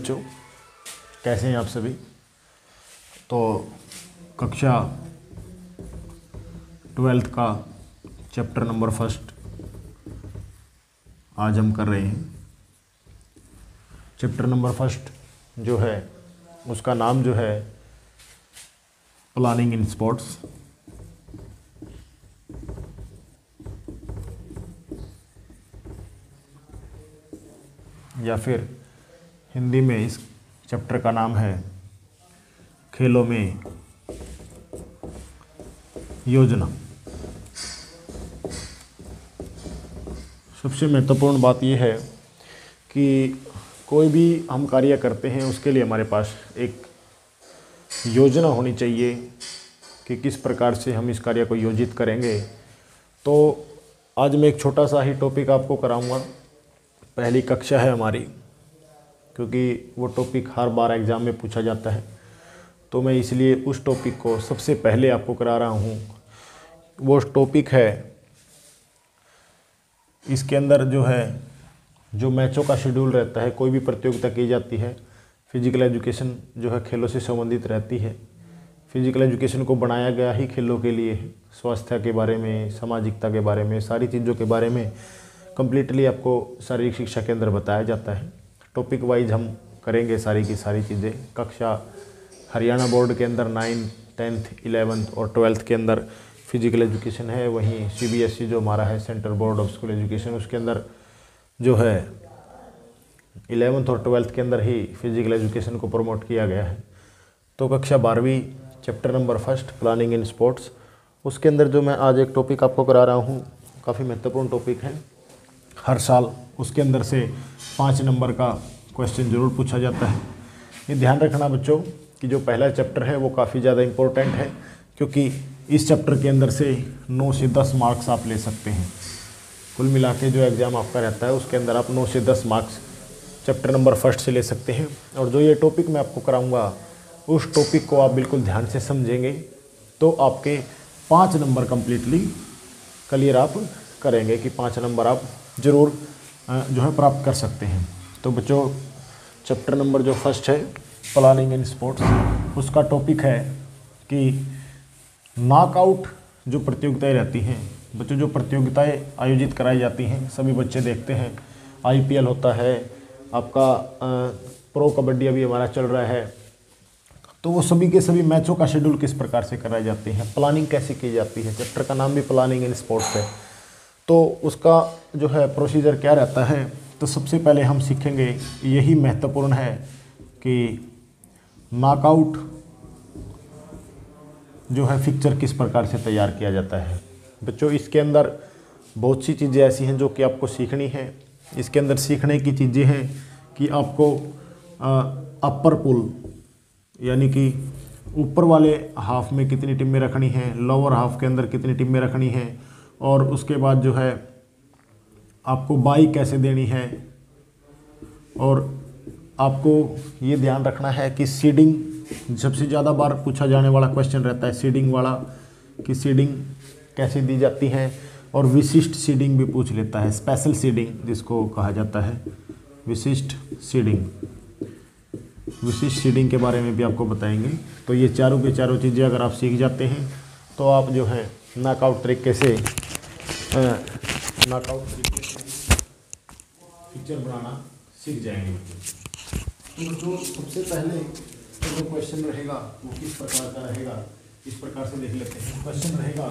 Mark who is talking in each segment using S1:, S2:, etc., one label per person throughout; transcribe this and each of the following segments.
S1: बच्चों, कैसे हैं आप सभी। तो कक्षा 12th का चैप्टर नंबर 1 आज हम कर रहे हैं। चैप्टर नंबर 1 जो है उसका नाम जो है प्लानिंग इन स्पोर्ट्स। या फिर हिंदी में इस चैप्टर का नाम है खेलों में योजना। सबसे महत्वपूर्ण बात यह है कि कोई भी हम कार्य करते हैं उसके लिए हमारे पास एक योजना होनी चाहिए कि किस प्रकार से हम इस कार्य को योजित करेंगे। तो आज मैं एक छोटा सा ही टॉपिक आपको कराऊंगा। पहली कक्षा है हमारी, क्योंकि वो टॉपिक हर बार एग्ज़ाम में पूछा जाता है, तो मैं इसलिए उस टॉपिक को सबसे पहले आपको करा रहा हूँ। वो टॉपिक है, इसके अंदर जो मैचों का शेड्यूल रहता है, कोई भी प्रतियोगिता की जाती है, फिजिकल एजुकेशन जो है खेलों से संबंधित रहती है। फिजिकल एजुकेशन को बनाया गया ही खेलों के लिए, स्वास्थ्य के बारे में, सामाजिकता के बारे में, सारी चीज़ों के बारे में कम्प्लीटली आपको शारीरिक शिक्षा के अंदर बताया जाता है। टॉपिक वाइज हम करेंगे सारी की सारी चीज़ें। कक्षा हरियाणा बोर्ड के अंदर 9th, 10th, 11th और 12th के अंदर फिजिकल एजुकेशन है। वहीं CBSE जो हमारा है, central board of school education, उसके अंदर जो है 11th और 12th के अंदर ही फिजिकल एजुकेशन को प्रमोट किया गया है। तो कक्षा 12वीं chapter number 1 planning in sports, उसके अंदर जो मैं आज एक टॉपिक आपको करा रहा हूँ, काफ़ी महत्वपूर्ण टॉपिक है। हर साल उसके अंदर से 5 नंबर का क्वेश्चन ज़रूर पूछा जाता है। ये ध्यान रखना बच्चों कि जो पहला चैप्टर है वो काफ़ी ज़्यादा इम्पोर्टेंट है, क्योंकि इस चैप्टर के अंदर से 9 से 10 मार्क्स आप ले सकते हैं। कुल मिला के जो एग्ज़ाम आपका रहता है उसके अंदर आप 9 से 10 मार्क्स चैप्टर नंबर 1 से ले सकते हैं। और जो ये टॉपिक मैं आपको कराऊंगा, उस टॉपिक को आप बिल्कुल ध्यान से समझेंगे तो आपके 5 नंबर कम्प्लीटली क्लियर आप करेंगे कि 5 नंबर आप ज़रूर जो है प्राप्त कर सकते हैं। तो बच्चों, चैप्टर नंबर जो 1 है प्लानिंग इन स्पोर्ट्स, उसका टॉपिक है कि नॉकआउट जो प्रतियोगिताएं रहती हैं। बच्चों, जो प्रतियोगिताएं आयोजित कराई जाती हैं सभी बच्चे देखते हैं। IPL होता है आपका, प्रो कबड्डी अभी हमारा चल रहा है, तो वो सभी के सभी मैचों का शेड्यूल किस प्रकार से कराए जाते हैं, प्लानिंग कैसे की जाती है। चैप्टर का नाम भी प्लानिंग इन स्पोर्ट्स है। तो उसका जो है प्रोसीजर क्या रहता है, तो सबसे पहले हम सीखेंगे, यही महत्वपूर्ण है कि नॉकआउट जो है फिक्चर किस प्रकार से तैयार किया जाता है। बच्चों, इसके अंदर बहुत सी चीज़ें ऐसी हैं जो कि आपको सीखनी है। इसके अंदर सीखने की चीज़ें हैं कि आपको अपर पुल यानी कि ऊपर वाले हाफ में कितनी टीमें रखनी हैं, लोअर हाफ के अंदर कितनी टीमें रखनी हैं, और उसके बाद जो है आपको बाई कैसे देनी है। और आपको ये ध्यान रखना है कि सीडिंग सबसे ज़्यादा बार पूछा जाने वाला क्वेश्चन रहता है, सीडिंग वाला, कि सीडिंग कैसे दी जाती है। और विशिष्ट सीडिंग भी पूछ लेता है, स्पेशल सीडिंग जिसको कहा जाता है, विशिष्ट सीडिंग। विशिष्ट सीडिंग के बारे में भी आपको बताएंगे। तो ये चारों की चारों चीज़ें अगर आप सीख जाते हैं तो आप जो है नॉकआउट तरीके से पिक्चर बनाना सीख जाएंगे। तो जो सबसे पहले जो क्वेश्चन रहेगा वो किस प्रकार का रहेगा, इस प्रकार से देख लेते हैं। क्वेश्चन रहेगा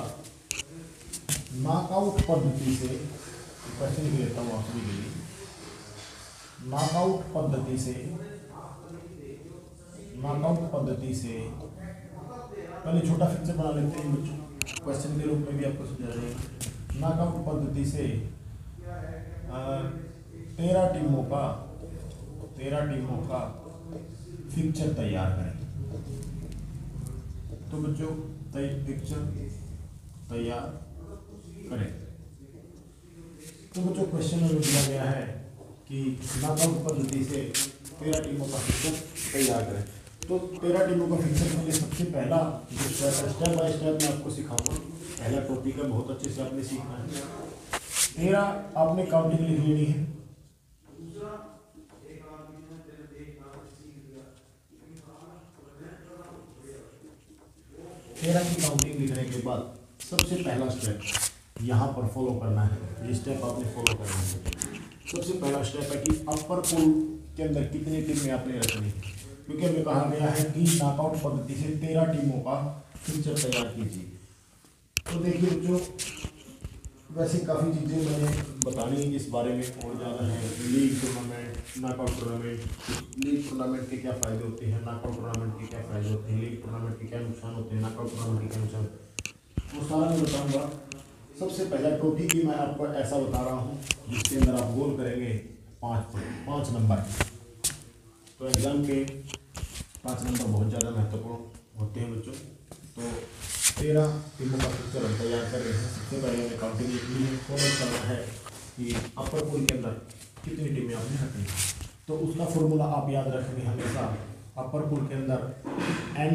S1: नॉकआउट पद्धति से, क्वेश्चन लिख लेता हूँ आप सभी के लिए। नॉकआउट पद्धति से पहले छोटा पिक्चर बना लेते हैं बच्चों, क्वेश्चन के रूप में भी आपको समझा देंगे। नॉकआउट पद्धति से 13 टीमों का पिक्चर तैयार करें। तो बच्चों, पिक्चर तैयार करें। तो बच्चों, क्वेश्चन में दिया गया है कि नॉकआउट पद्धति से 13 टीमों का पिक्चर तैयार करें। तो 13 टीमों का पिक्चर के लिए सबसे पहला जो स्टेप बाय स्टेप मैं आपको सिखाऊंगा, पहला टॉपिक है, बहुत अच्छे से आपने सीखना है। 13 आपने काउंटिंग लिख लेनी है। 13 की काउंटिंग लिखने के बाद सबसे पहला स्टेप यहाँ पर फॉलो करना है। ये स्टेप आपने फॉलो करना है। सबसे पहला स्टेप है कि अपर पूल के अंदर कितनी टीमें आपने रखनी है, क्योंकि हमें कहा गया है कि नॉकआउट पद्धति से 13 टीमों का पिक्चर तैयार कीजिए। तो देखिए बच्चों, वैसे काफ़ी चीज़ें मैंने बतानी है इस बारे में और ज़्यादा है। League tournament, knockout tournament. League tournament के क्या फ़ायदे होते हैं, नॉकआउट टूर्नामेंट के क्या फ़ायदे होते हैं, लीग टूर्नामेंट के क्या नुकसान होते हैं, नॉकआउट टूर्नामेंट के क्या नुकसान, वो सारा मैं बताऊँगा। सबसे पहला ट्रॉफी की मैं आपको ऐसा बता रहा हूँ जिसके अंदर आप गोल करेंगे 5 नंबर। तो एग्ज़ाम के 5 नंबर बहुत ज़्यादा महत्वपूर्ण होते हैं बच्चों। तो 13 टीमों का पिक्चर हम तैयार कर रहे हैं। सबसे पहले हमें काउंटिंग लिखनी है, फॉलो करना है कि अपर पूल के अंदर कितनी टीमें आपने रखनी है। तो उसका फॉर्मूला आप याद रखेंगे हमेशा। अपर पूल के अंदर n,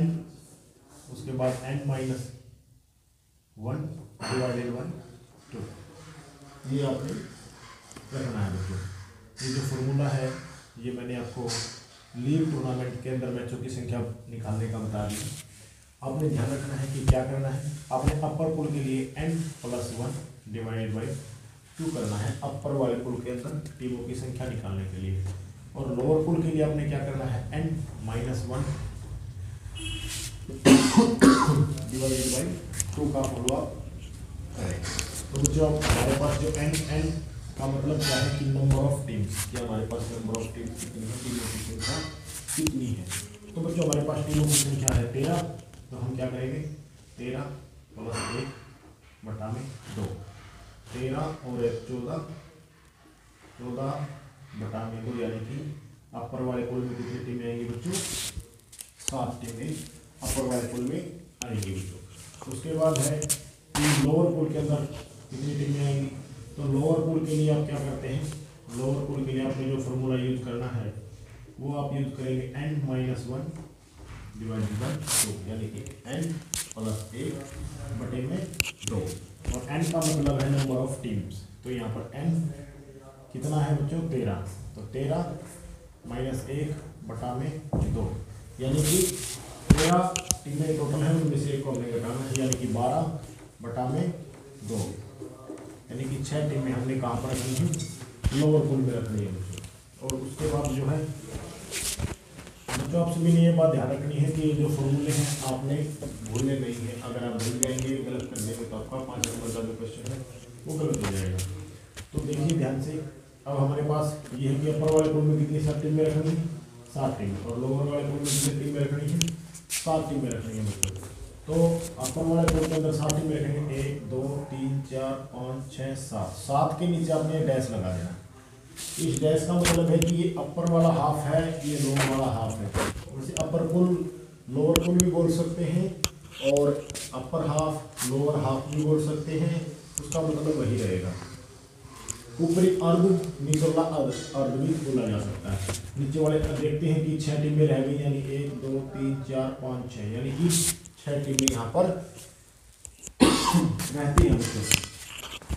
S1: उसके बाद n -1 / 2, ये आपने रखना है बच्चों। ये जो फॉर्मूला है ये मैंने आपको लीग टूर्नामेंट के अंदर मैचों की संख्या निकालने का बता दिया। आपने ध्यान रखना है कि क्या करना है। आपने अपर पूल के लिए n+1 / 2 करना है अपर वाले पूल के अंदर टीमों की संख्या निकालने के लिए, और लोअर पूल के लिए आपने क्या करना है n -1 / 2 का फॉलो करें। तो बच्चों हमारे पास जो n का मतलब क्या है कि नंबर ऑफ टीम्स, कि हमारे पास नंबर ऑफ टीम्स कितनी है, टीमों की संख्या कितनी है। तो बच्चों हमारे पास टीमों की संख्या है 13। तो हम क्या करेंगे 13 + 1 / 2, 13 और 1 14, 14 / 2, यानी कि अपर वाले पुल में कितनी टीमें आएंगी बच्चों, 7 टीमें अपर वाले पुल में आएंगी बच्चों। उसके बाद है कि लोअर पुल के अंदर कितनी टीमें आएंगी। तो लोअर पुल के लिए आप क्या करते हैं, लोअर पुल के लिए आपने जो फॉर्मूला यूज करना है वो आप यूज करेंगे n - 1 / 2, यानी कि n + 1 / 2, और n का मतलब है नंबर ऑफ टीम्स। तो यहाँ पर n कितना है बच्चों 13। तो 13 - 1 / 2, यानी कि 13 टीमें टोटल है, उनमें से एक को हमने घटाना है, यानी कि 12 / 2, यानी कि 6 टीमें हमने कहाँ पर रखनी है, लोअर पूल में रखनी है बच्चों। और उसके बाद जो है बच्चों आपसे भी ये बात ध्यान रखनी है कि जो फॉर्मूले हैं आपने भूलने नहीं है। अगर आप भूल जाएंगे, गलत कर देंगे, तो आपका 5 नंबर का जो क्वेश्चन है वो गलत हो जाएगा। तो देखिए ध्यान से, अब हमारे पास ये है कि अपर वाले पूल में कितनी 7 टीमें रखनी है, 7 टीमें, और लोअर वाले पूल में कितनी टीमें रखनी है, 7 टीमें रखनी है बच्चों। तो अपर वाले पूल के अंदर 7 टीमें रखेंगे, 1 2 3 4 5 6 7। 7 के नीचे आपने डैश लगा देना। इस डैश का मतलब है कि ये अपर वाला हाफ है, ये लोअर वाला हाफ है। वैसे अपर पुल लोअर पुल भी बोल सकते हैं, और अपर हाफ लोअर हाफ भी बोल सकते हैं, उसका मतलब वही रहेगा। ऊपरी अर्ध, निचला अर्ध भी बोला जा सकता है। नीचे वाले देखते हैं कि 6 टीमें रह गई, यानी 1 2 3 4 5 6, यानी कि 6 टीमें यहाँ पर रहती हैं बच्चों।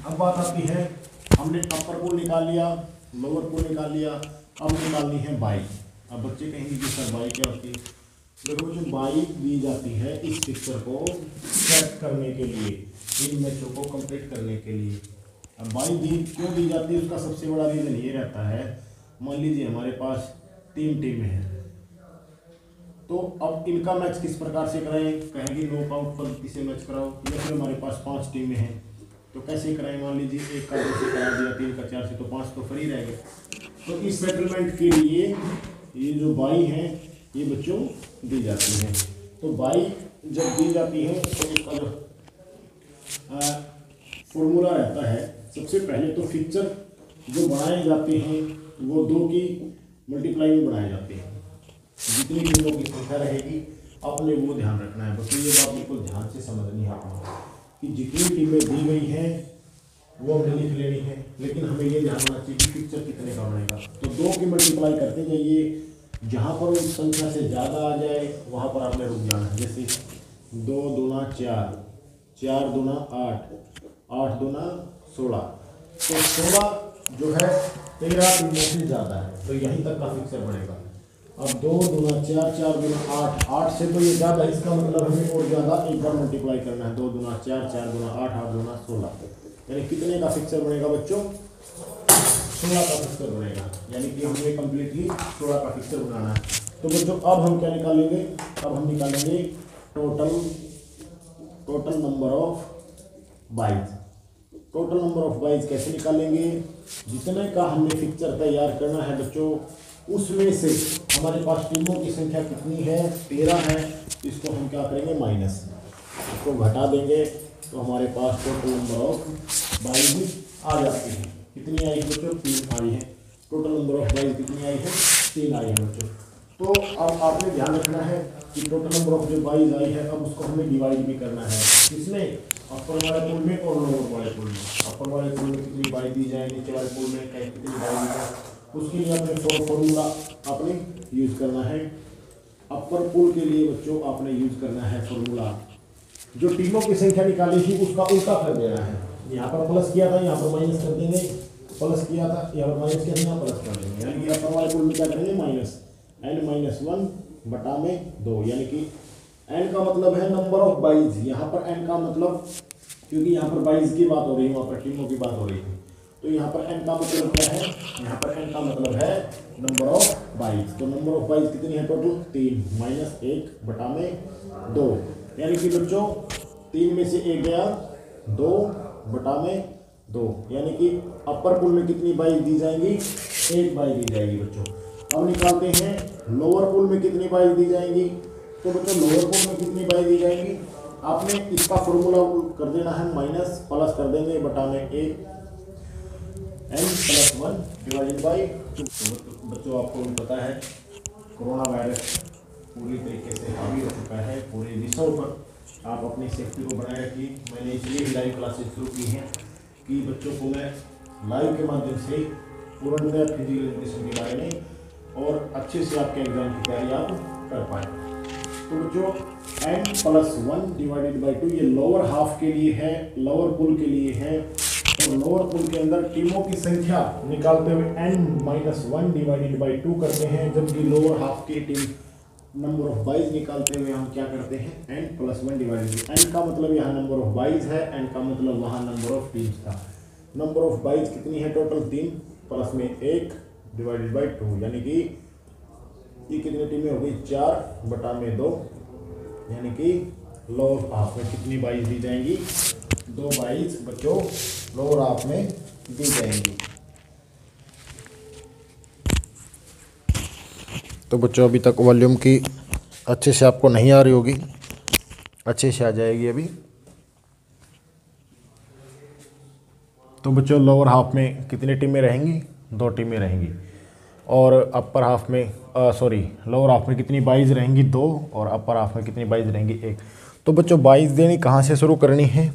S1: अब बात आती है, हमने अपर पूल निकाल लिया, लोअर पूल निकाल लिया, अब निकालनी है बाई। अब बच्चे कहेंगे कि सर बाई क्या होती है। देखो बच्चों, बाई दी जाती है इस पिक्चर को सेट करने के लिए, इन मैचों को कंप्लीट करने के लिए। अब बाई क्यों दी जाती है, उसका सबसे बड़ा रीज़न ये रहता है, मान लीजिए हमारे पास 3 टीमें हैं, तो अब इनका मैच किस प्रकार से कराएं, कहेंगे नॉकआउट पद्धति से मैच कराओ, या फिर हमारे पास 5 टीमें हैं तो कैसे कराएं। मान लीजिए 1 का 2 से करा दिया, 3 का 4 से, तो 5 तो फ्री रह गए। तो इस सेटलमेंट के लिए ये जो बाई है ये बच्चों दी जाती है। तो बाई जब दी जाती है तो इसका जो फॉर्मूला रहता है, सबसे पहले तो फिक्चर जो बनाए जाते हैं वो 2 की मल्टीप्लाई में बनाए जाते हैं। जितनी टीमों की संख्या रहेगी आपने वो ध्यान रखना है। बस ये बात बिल्कुल ध्यान से समझनी है आपको कि जितनी टीमें दी गई हैं वो हमने लिख लेनी है, लेकिन हमें ये ध्यान होना चाहिए कि पिक्चर कितने का बनेगा। तो 2 की मल्टीप्लाई करते जाइए, जहाँ पर उस संख्या से ज़्यादा आ जाए वहाँ पर आपने रुक जाना है। जैसे 2 दूना 4, 4 दूना 8, 8 दूना 16, तो 16 जो है 13 टीमों से ज़्यादा है, तो यहीं तक का फिक्सर बनेगा। अब 2 दूना 4, 4 दूना 8, 8 से तो ये ज़्यादा, इसका मतलब हमें और ज़्यादा एक बार मल्टीप्लाई करना है। 2 दूना 4, 4 दूना 8, 8 दूना 16, यानी कितने का फिक्सर बनेगा बच्चों? 16 का फिक्सर बनेगा, यानी कि हमें कम्प्लीटली 16 का फिक्सर बनाना है। तो बच्चों अब हम क्या निकालेंगे? अब हम निकालेंगे total number of boys. Total number of boys कैसे निकालेंगे? जितने का हमने फिक्सर तैयार करना है बच्चों, उसमें से हमारे पास टीमों की संख्या कितनी है? 13 है। इसको हम क्या करेंगे? माइनस, इसको घटा देंगे तो हमारे पास टोटल नंबर ऑफ बाइज आ जाती है। कितनी आई है बच्चों? 3 आई है। टोटल नंबर ऑफ बाइज कितनी आई है? 3 आई है बच्चों। तो अब आपने ध्यान रखना है कि टोटल नंबर ऑफ जो बाइज आई है, अब उसको हमें डिवाइड भी करना है। किसमें? अपर वाले पुल में और लोअर वाले पुल में। अपर वाले पुल में कितनी बाइज दी जाए, नीचे वाले पुल में कितनी बाइज दी जाए, उसके लिए अपने फॉर्मूला आपने यूज़ करना है। अपर पुल के लिए बच्चों आपने यूज़ करना है फॉर्मूला, जो टीमों की संख्या निकाली थी उसका उल्टा कर देना है। यहाँ पर प्लस किया था, यहाँ पर माइनस कर देंगे। प्लस किया था, यहाँ पर माइनस किया था, यहाँ प्लस कर देंगे। यानी कि अपर वाले पुल में क्या करेंगे? माइनस n-1 बटा में 2, यानी कि n का मतलब है नंबर ऑफ बाइज। यहाँ पर n का मतलब, क्योंकि यहाँ पर बाइज की बात हो रही है, वहाँ पर टीमों की बात हो रही है, तो यहाँ पर n का मतलब क्या है? यहाँ पर n का मतलब है नंबर ऑफ बाइज। तो नंबर ऑफ बाइज कितनी है टोटल? 3 माइनस 1 बटा में 2, यानी कि बच्चों 3 में से 1 गया, 2 बटा में 2, यानी कि अपर पुल में कितनी बाइज दी जाएंगी? 1 बाइज दी जाएगी बच्चों। अब निकालते हैं लोअर पुल में कितनी बाइज दी जाएंगी। तो बच्चों लोअर पुल में कितनी बाइज दी जाएंगी? आपने इसका फॉर्मूला कर देना है, माइनस प्लस कर देंगे बटा में 1 n+1 डिवाइडेड बाई 2। बच्चों आपको भी पता है कोरोना वायरस पूरी तरीके से हावी हो चुका है पूरे विश्व पर। आप अपनी सेफ्टी को बनाए रखिए। मैंने इसलिए भी लाइव क्लासेस शुरू की हैं कि बच्चों को मैं लाइव के माध्यम से पूर्णतः फिजिकल एजुकेशन के बारे में और अच्छे से आपके एग्जाम की तैयारी आप कर पाएँ। तो बच्चों n+1 डिवाइडेड बाई 2 ये लोअर हाफ के लिए है, लोअर पुल के लिए है। और लोअर पुल के अंदर टीमों की संख्या निकालते हुए n-1 डिवाइडेड बाई 2 करते हैं, जबकि लोअर हाफ की टीम नंबर ऑफ बाइज निकालते हुए हम क्या करते हैं? n+1 divided by. n का मतलब यहाँ नंबर ऑफ बाइज है, n का मतलब वहाँ नंबर ऑफ टीम्स था। नंबर ऑफ बाइज कितनी है टोटल? 3 प्लस में 1 डिवाइडेड बाई 2, यानी कि ये कितनी टीमें हो गई? 4 बटा में 2, यानी कि लोअर हाफ में कितनी बाइज दी जाएंगी? 2 बाइज बच्चों लोअर हाफ में दी जाएंगी। तो बच्चों अभी तक वॉल्यूम की अच्छे से आपको नहीं आ रही होगी, अच्छे से आ जाएगी अभी। तो बच्चों लोअर हाफ में कितनी टीमें रहेंगी? 2 टीमें रहेंगी। और अपर हाफ में लोअर हाफ में कितनी बाइज रहेंगी? 2। और अपर हाफ में कितनी बाइज रहेंगी? 1। तो बच्चों बाइज देनी कहाँ से शुरू करनी है?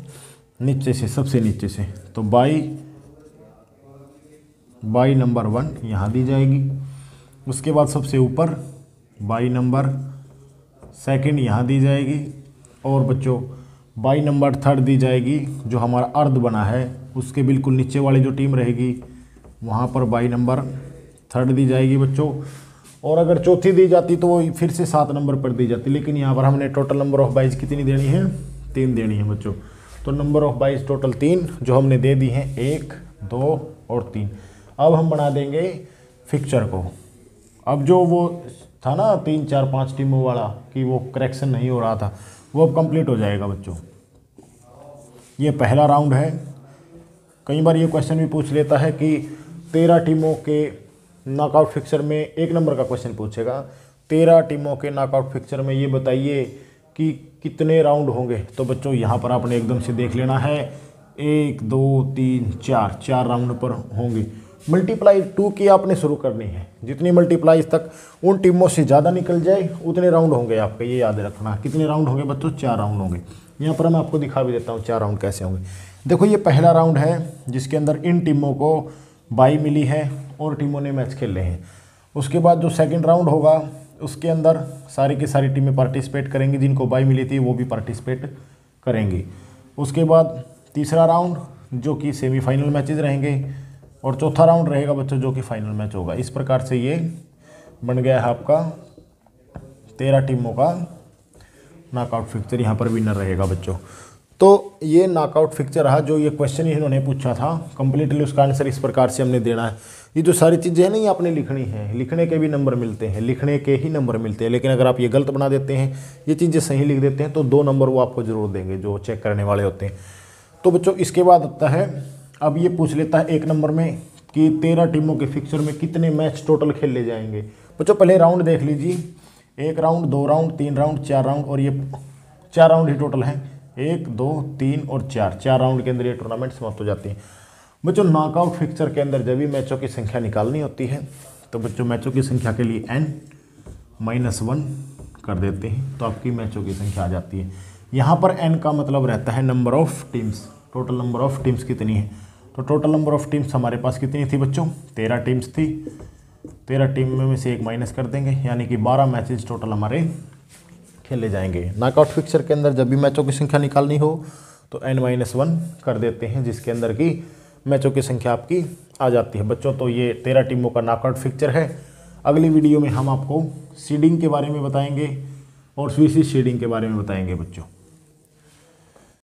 S1: नीचे से, सबसे नीचे से। तो बाई नंबर 1 यहाँ दी जाएगी। उसके बाद सबसे ऊपर बाई नंबर 2 यहाँ दी जाएगी। और बच्चों बाई नंबर 3 दी जाएगी, जो हमारा अर्ध बना है उसके बिल्कुल नीचे वाली जो टीम रहेगी वहाँ पर बाई नंबर 3 दी जाएगी बच्चों। और अगर चौथी दी जाती तो वो फिर से 7 नंबर पर दी जाती, लेकिन यहाँ पर हमने टोटल नंबर ऑफ बाइज कितनी देनी है? 3 देनी है बच्चों। तो नंबर ऑफ बाइज टोटल 3 जो हमने दे दी हैं, 1, 2 और 3। अब हम बना देंगे फिक्चर को। अब जो वो था ना 3, 4, 5 टीमों वाला कि वो करेक्शन नहीं हो रहा था, वो अब कंप्लीट हो जाएगा बच्चों। ये पहला राउंड है। कई बार ये क्वेश्चन भी पूछ लेता है कि 13 टीमों के नॉकआउट फिक्चर में 1 नंबर का क्वेश्चन पूछेगा, 13 टीमों के नॉकआउट फिक्चर में ये बताइए कि कितने राउंड होंगे। तो बच्चों यहाँ पर आपने एकदम से देख लेना है, 1, 2, 3, 4 राउंड पर होंगे। मल्टीप्लाई 2 की आपने शुरू करनी है। जितनी मल्टीप्लाई तक उन टीमों से ज़्यादा निकल जाए उतने राउंड होंगे आपके, ये याद रखना। कितने राउंड होंगे बच्चों? 4 राउंड होंगे। यहाँ पर मैं आपको दिखा भी देता हूँ 4 राउंड कैसे होंगे। देखो ये पहला राउंड है जिसके अंदर इन टीमों को बाई मिली है और टीमों ने मैच खेल रहे हैं। उसके बाद जो सेकंड राउंड होगा उसके अंदर सारी की सारी टीमें पार्टिसिपेट करेंगी, जिनको बाई मिली थी वो भी पार्टिसिपेट करेंगी। उसके बाद तीसरा राउंड जो कि सेमीफाइनल मैचेस रहेंगे, और चौथा राउंड रहेगा बच्चों जो कि फाइनल मैच होगा। इस प्रकार से ये बन गया है आपका 13 टीमों का नॉकआउट फिक्चर, यहाँ पर विनर रहेगा बच्चों। तो ये नॉकआउट फिक्चर रहा जो ये क्वेश्चन इन्होंने पूछा था कंप्लीटली, उसका आंसर इस प्रकार से हमने देना है। ये जो सारी चीज़ें हैं ना, ये आपने लिखनी है, लिखने के भी नंबर मिलते हैं, लिखने के ही नंबर मिलते हैं, लेकिन अगर आप ये गलत बना देते हैं, ये चीज़ें सही लिख देते हैं, तो 2 नंबर वो आपको जरूर देंगे जो चेक करने वाले होते हैं। तो बच्चों इसके बाद आता है, अब ये पूछ लेता है 1 नंबर में कि 13 टीमों के फिक्चर में कितने मैच टोटल खेले जाएंगे। बच्चों पहले राउंड देख लीजिए, 1 राउंड, 2 राउंड, 3 राउंड, 4 राउंड, और ये 4 राउंड ही टोटल हैं, 1, 2, 3 और 4 राउंड के अंदर ये टूर्नामेंट समाप्त हो जाती है। बच्चों नॉकआउट फिक्चर के अंदर जब भी मैचों की संख्या निकालनी होती है, तो बच्चों मैचों की संख्या के लिए n-1 कर देते हैं, तो आपकी मैचों की संख्या आ जाती है। यहाँ पर n का मतलब रहता है number of teams, total number of teams कितनी है। तो टोटल नंबर ऑफ टीम्स हमारे पास कितनी थी बच्चों, 13 टीम्स थी। 13 टीम में से 1 माइनस कर देंगे, यानी कि 12 मैचेज टोटल हमारे खेले जाएंगे। नॉकआउट फिक्चर के अंदर जब भी मैचों की संख्या निकालनी हो तो n-1 कर देते हैं, जिसके अंदर की मैचों की संख्या आपकी आ जाती है बच्चों। तो ये 13 टीमों का नॉकआउट फिक्चर है। अगली वीडियो में हम आपको सीडिंग के बारे में बताएंगे और स्वीसी सीडिंग के बारे में बताएंगे बच्चों।